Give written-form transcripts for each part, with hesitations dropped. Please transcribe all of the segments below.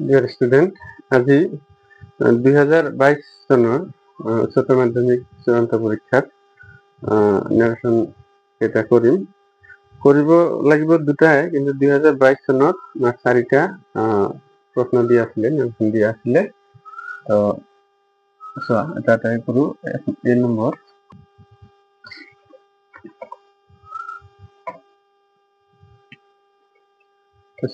Dear student, আজি 2022 চনৰ উচ্চতৰ মাধ্যমিক চূড়ান্ত পৰীক্ষাত নিৰীক্ষণ এটা কৰিব লাগিব দুটাই, কিন্তু 2022 চনত 4টা প্ৰশ্ন দিয়া আছিলে, নিৰীক্ষণ দিয়া আছিলে। তো চোৱা এটা এটাই কৰো। 1 নম্বৰ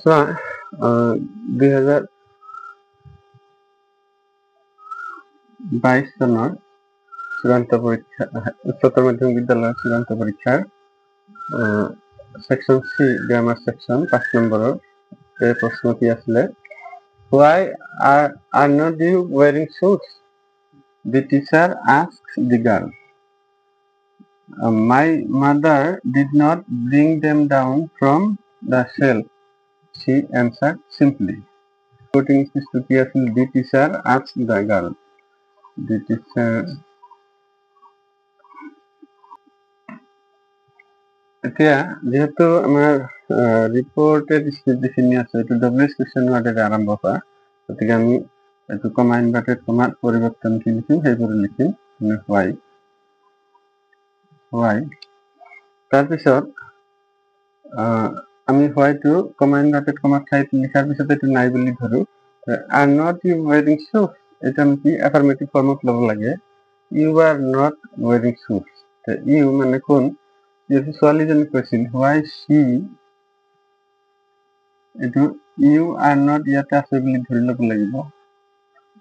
চোৱা 2022 চনৰ চূড়ান্ত পৰীক্ষা, উচ্চতৰ মাধ্যমিক বিদ্যালয়ৰ চূড়ান্ত পৰীক্ষাৰ সেকশন সি গ্ৰামাৰ সেকশন 5 নম্বৰৰ এই প্ৰশ্নটি আছিলে, why are not you wearing shoes? The teacher asked the girl. My mother did not bring them down from the shelf, she answered simply. Quoting স্পষ্টটি আছিল, the teacher asked the girl. The teacher এতিয়া যেহেতু আমাৰ reported speech যিখিনি আছে এইটো ডব্লিউএছ question ৱাৰ্ডেৰে আৰম্ভ হোৱা, গতিকে আমি এইটো কমা ইনভাৰ্টেড কমাত পৰিৱৰ্তন কি লিখিম, সেইবোৰ লিখিম হোৱাই। তাৰপিছত আমি হোৱাইটো কমা ইনভাৰ্টেড কমাত ঠাইত লিখাৰ পিছত এইটো নাই বুলি ধৰো। are not you wearing shoes, এটা আমি কি এফাৰ্মেটিভ ফৰ্মত ল'ব লাগে। you are not wearing shoes, you মানে কোন, যিহেতু ছোৱালীজনী কৈছিল why she, এইটো you are not ইয়াতে আছে বুলি ধৰি ল'ব লাগিব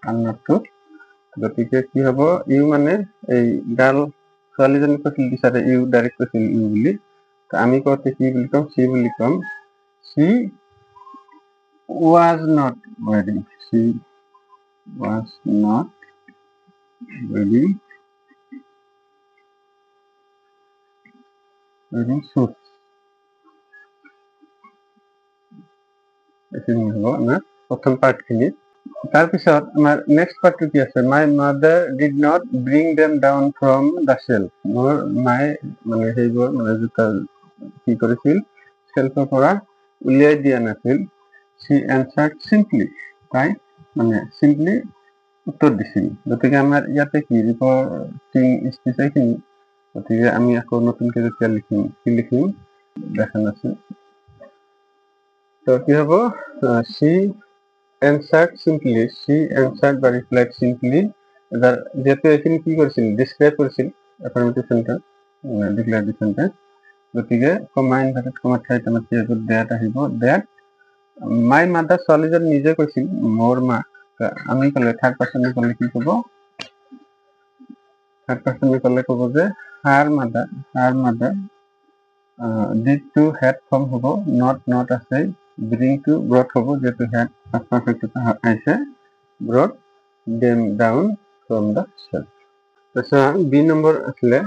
are not টো। গতিকে কি হ'ব, you মানে এই গাৰ্ল ছোৱালীজনী কৈছিল টিচাৰে you ডাইৰেক্ট কৈছিল you বুলি, আমি কওঁতে কি বুলি ক'ম, she বুলি ক'ম। she was not wearing, she was not wearing shoes। এইখিনি হ'ব আমাৰ প্ৰথম পাৰ্টখিনি। তাৰপিছত আমাৰ নেক্সট পাৰ্টটো কি আছে, my mother did not bring them down from the shelf। মোৰ মায়ে মানে সেইবোৰ মানে জোতা কি কৰিছিল, শেল্ফৰ পৰা উলিয়াই দিয়া নাছিল। she answered simply, তাই মানে চিম্পলি উত্তৰ দিছিল। গতিকে আমাৰ ইয়াতে কি ৰিপৰ্টিং স্পিচ এইখিনি, গতিকে আমি আকৌ নতুনকৈ যেতিয়া লিখিম কি লিখিম দেখা নাছিল, তো কি হ'ব, she answered simply, she answered বা replied simply। এবাৰ যেহেতু এইখিনি কি কৰিছিল, ডিসক্ৰাইব কৰিছিল এফাৰ্মেটিভ সেন্টেন্স, ডিক্লেয়াৰটিভ সেন্টেন্স, গতিকে কমা ইনভাৰ্টেড কমা ঠাইত আমাৰ কি হ'ব, that আহিব। that my mother, ছোৱালীজনী নিজে কৈছিল মোৰ মা, আমি ক'লে থাৰ্ড পাৰ্চনে ক'লে কি ক'ব, থাৰ্ড পাৰ্চনে ক'লে ক'ব যে her mother did to had form হ'ব, not আছে, bring to brought হ'ব, যেহেতু had perfect আহিছে, brought them down from the shelf। তাৰপিছত বি নম্বৰ আছিলে,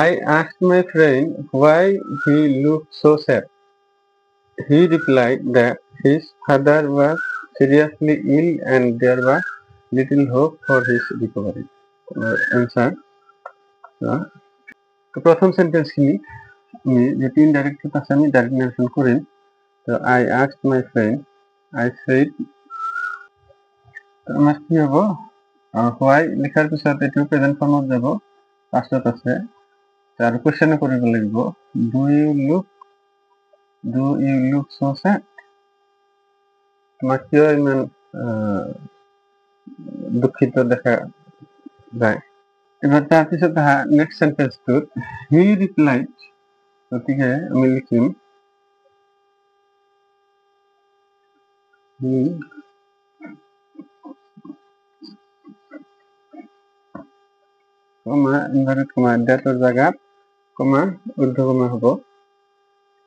I asked my friend why he looked so sad. He replied that his father was seriously ill and there was little hope for his recovery. Answer, তো প্রথম সেন্টেন্সখিনি আমি যেটি indirect আছে আমি direct mention করিম। তো I asked my friend, I said, আমার কি হ'ব, হোৱাই লিখাৰ পিছত এইটো প্ৰেজেন্ট ফৰ্মত যাব, পাছত আছে আৰু কোৱেশ্চন কৰিব লাগিব, do you look so sad? তোমাক কিয় ইমান দুঃখিত দেখা যায়। এবার তাৰপিছত নেক্সট সেন্টেন্সটোত he replied, গতিকে আমি লিখিম he কমা ইনভাৰ্টেড কমা ডেটৰ জাগাত কমা ঊৰ্ধ্ব কমা হ'ব,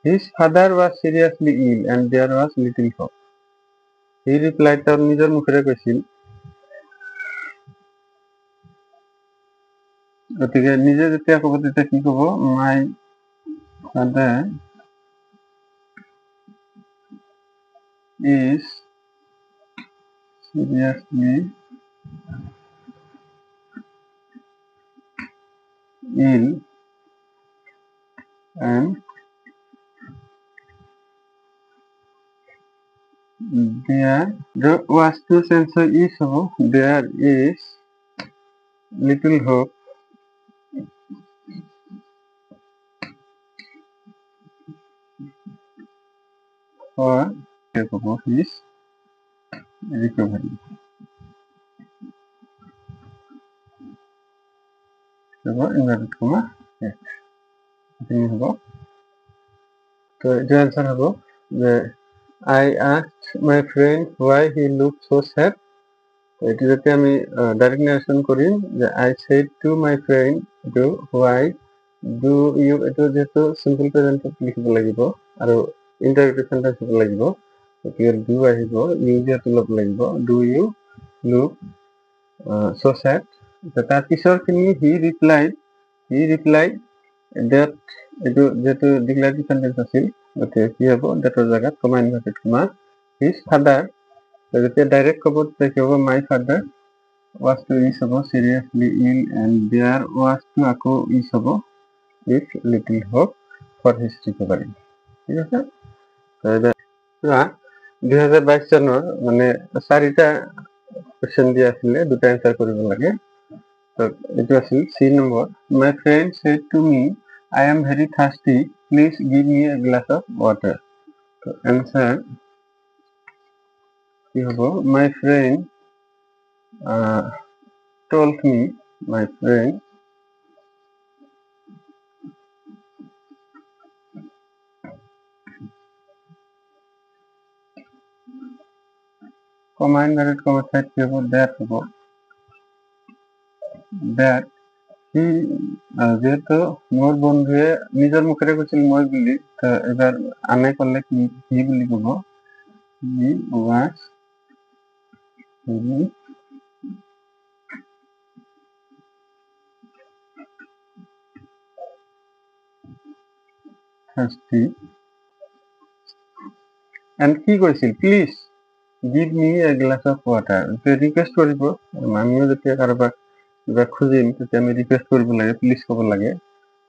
his father was seriously ill and there was little hope। he replied, তাৰ নিজৰ মুখেৰে কৈছিল, গতিকে নিজে যেতিয়া ক'ব তেতিয়া কি ক'ব, my father is seriously ill and the was to answer is হ'ব there is little hope for his recovery. inverted comma এখিনি হ'ব তো এইটো answer হ'ব যে I asked my friend why he looked so sad. এটি যাতে আমি ডাইরেক্ট নারেশন করি যে I said to my friend do why do you এটো যেহেতু সিম্পল প্রেজেন্টত লিখিব লাগিব আৰু ইন্টাৰগেটিভ সেন্টেন্স হ'ব লাগিব গতিকে do আহিব you যেহেতু ল'ব লাগিব do you look so sad তাৰ পিছৰখিনি he replied that এটো যেহেতু ডিক্লেৰেটিভ সেন্টেন্স আছিল গতিকে কি হ'ব ডেটৰ জাগাত কমা ইনভাৰ্টেড কমা his father যেতিয়া ডাইৰেক্ট ক'ব তেতিয়া কি হ'ব my father was to is হ'ব seriously ill and there was to আকৌ is হ'ব with little hope for his recovery. ঠিক আছে চোৱা 2022 চনৰ মানে 4টা কোৱেশ্চন দিয়া আছিলে দুটা এনসাৰ কৰিব লাগে তো এইটো আছিল সি number my friend said to me I am very thirsty please give me a glass of water. তো answer কি হ'ব my friend told me my friend comma inverted comma side কি হ'ব that হ'ব that he যেহেতু মোৰ বন্ধুৱে নিজৰ মুখেৰে কৈছিল মই বুলি এবাৰ আনে ক'লে কি হি বুলি ক'ব he was very thirsty and কি কৈছিল please give me a glass of water request কৰিব আমিও যেতিয়া কাৰোবাক কিবা খুজিম তেতিয়া আমি ৰিকুৱেষ্ট কৰিব লাগে প্লিজ ক'ব লাগে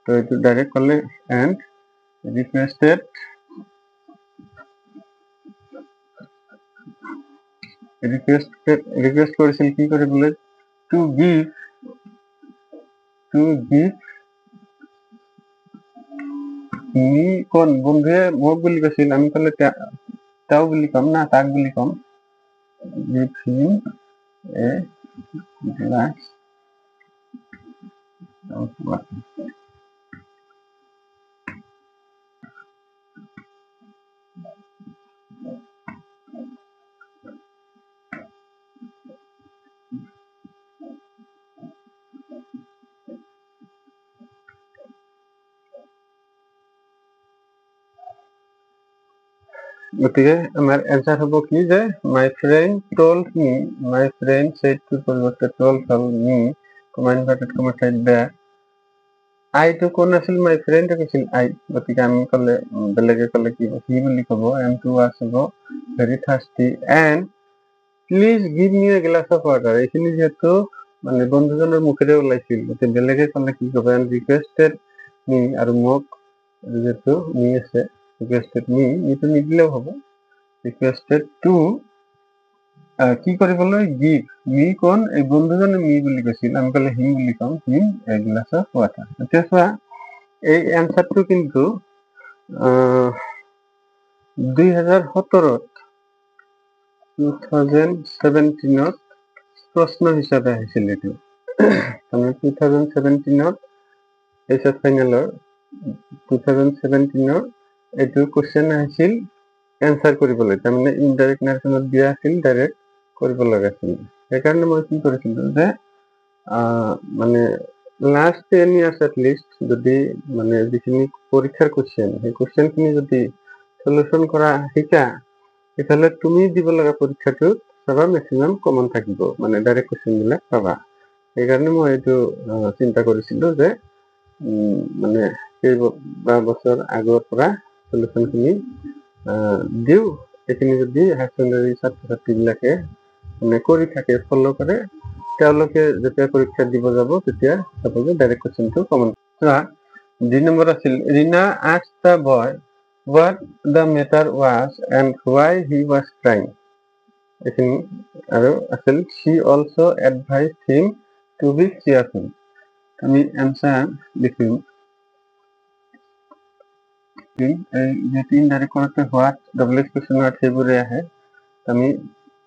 তো এইটো ডাইৰেক্ট ক'লে and ৰিকুৱেষ্ট কৰিছিল কি কৰিবলৈ to give me কোন বন্ধুৱে মোক বুলি কৈছিল আমি ক'লে তাও বুলি কম না তাক বুলি কম give him a glass of water. গতিকে আমাৰ এনসাৰ হ'ব কি যে my friend said to পৰিৱৰ্তে told me comma inverted comma side that I to কোন আছিল my friend কৈছিল I গতিকে আমি ক'লে বেলেগে ক'লে কি হি বুলি ক'ব am to was হ'ব very thirsty and please give me a glass of water এইখিনি যেহেতু মানে বন্ধুজনৰ মুখেৰে ওলাইছিল গতিকে বেলেগে ক'লে কি ক'ব and requested me আৰু মোক যেহেতু me আছে requested me এইটো নিদিলেও হ'ব requested to কি কৰিবলৈ give me কোন এই বন্ধুজনে me বুলি কৈছিল আমি ক'লে him বুলি কম him a glass of water এতিয়া চোৱা এই এনসাৰটো কিন্তু 2017 প্ৰশ্ন হিসাবে আহিছিল এইটো তাৰমানে 2017 এইচএস ফাইনেলৰ 2017 এইটো কোৱেশ্চন আহিছিল এনসাৰ কৰিবলৈ তাৰমানে ইনডাইৰেক্ট নাৰেশনত দিয়া আছিল ডাইৰেক্ট কৰিব লগা আছিল সেইকাৰণে মই কি কৰিছিলো যে মানে লাষ্ট 10 years at least যদি মানে যিখিনি পৰীক্ষাৰ কোৱেশ্চন সেই কোৱেশ্চনখিনি যদি সলিউশন কৰা শিকা এফালে তুমি দিব লগা পৰীক্ষাটো সবা ম্যাক্সিমাম কমন থাকিব মানে ডাইৰেক্ট কোৱেশ্চন বিলাক পাবা সেইকাৰণে মই এইটো চিন্তা কৰিছিলো যে মানে বছৰ আগৰ পৰা সলিউশনখিনি দিও এইখিনি যদি হাই সেকেন্ডাৰী ছাত্ৰ ছাত্ৰীবিলাকে মানে কৰি থাকে ফলো কৰে তেওঁলোকে যেতিয়া পৰীক্ষা দিব যাব তেতিয়া সবকে ডাইৰেক্ট কোৱেশ্চনটো কমন চোৱা 2 নম্বৰ আছিল Rina asked the boy what the matter was and why he was crying. এখানে আরো আছে she also advised him to be cheerful. আমি অ্যান্সার লিখি এই যে তিন ডাইরেক্ট করতে হোয়াট ডবল এক্সপ্রেশন হোয়াট সেইবোৰে আহে আমি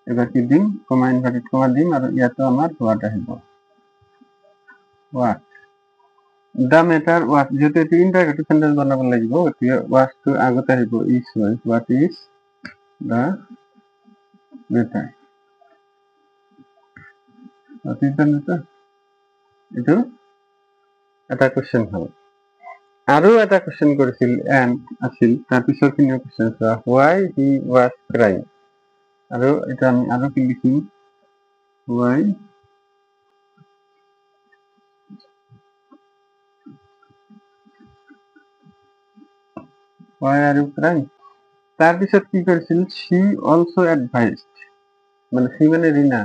এবার কি দিম কমা ইনভার্টেড কমা দিম আর ইয়াতো আমার হোয়াট আহিব হোয়াট the matter was যেহেতু এটি ইন্টারগেটিভ সেন্টেন্স বনাব লাগিব গতিকে was টো আগতে আহিব is হয় what is the matter what is the matter এইটো এটা কোৱেশ্চন হ'ল আৰু এটা কোৱেশ্চন কৰিছিল এণ্ড আছিল তাৰপিছৰ খিনি কোৱেশ্চন চোৱা why he was crying আৰু এটা আমি আৰু কি লিখিম why are you crying তাৰপিছত কি কৰিছিল she also advised মানে she মানে Rina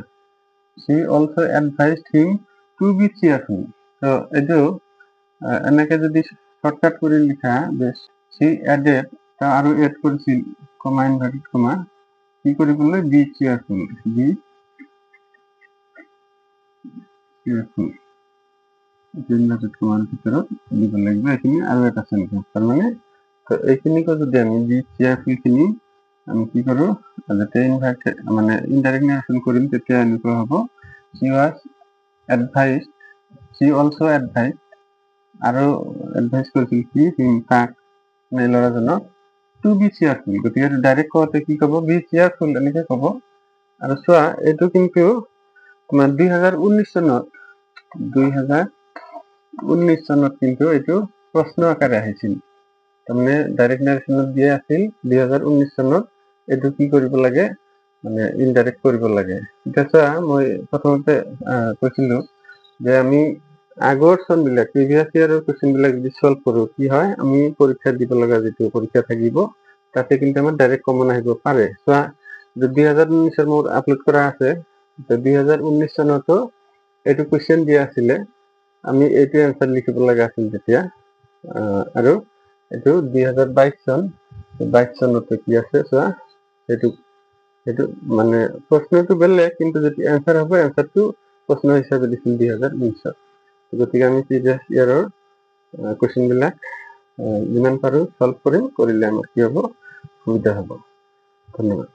she also advised him to be cheerful so এইটো এনেকে যদি শর্টকাট করে লিখা বেশ she added তা আৰু এড কৰিছিল কমা ইনভাৰ্টেড কমা কি কৰিবলৈ be cheerful ইনভাৰ্টেড কমাৰ ভিতৰত দিব লাগিব এইখিনি আৰু এটা সেন্টেন্স তাৰ মানে তো এইখিনিকো যদি আমি be cheerful খিনি আমি কি কৰো যাতে ইনভাৰ্টেড মানে ইনডাইৰেক্ট নাৰেশন কৰিম তেতিয়া এনেকুৱা হ'ব she was advised she also advised আৰু এডভাইস কৰিছিল কি তাক মানে ল'ৰাজনক টু বি চেয়াৰফুল গতিকে ডাইৰেক্ট কওঁতে কি ক'ব বি চেয়াৰফুল এনেকে ক'ব আৰু চোৱা এইটো কিন্তু তোমাৰ 2019 চনত কিন্তু এইটো প্ৰশ্ন আকাৰে আহিছিল তাৰমানে ডাইৰেক্ট নাৰেশনত দিয়া আছিল 2019 চনত এইটো কি কৰিব লাগে মানে ইনডাইৰেক্ট কৰিব লাগে এতিয়া চোৱা মই প্ৰথমতে কৈছিলো যে আমি আগৰ চনবিলাক প্ৰিভিয়াস ইয়াৰৰ কোৱেশ্চনবিলাক যদি সলভ কৰো কি হয় আমি পৰীক্ষা দিব লগা যেটো পৰীক্ষা থাকিব তাতে কিন্তু আমাৰ ডাইৰেক্ট কমন আহিব পাৰে চোৱা 2019 এৰ মোৰ আপলোড কৰা আছে 2019 চনতো এটো কোৱেশ্চন দিয়া আছিল আমি এটো आंसर লিখিব লগা আছিল তেতিয়া আৰু এটো 2022 চন 22 চনতো কি আছে চোৱা এটো মানে প্ৰশ্নটো বেলেগ কিন্তু যদি आंसर হবে आंसरটো প্ৰশ্ন হিসাবে দিছিল 2019 গতিকে আমি প্ৰিভিয়াস ইয়াৰৰ কোৱেশ্চন বিলাক যিমান পাৰো সলভ কৰিলে আমাৰ কি হ'ব সুবিধা হ'ব ধন্যবাদ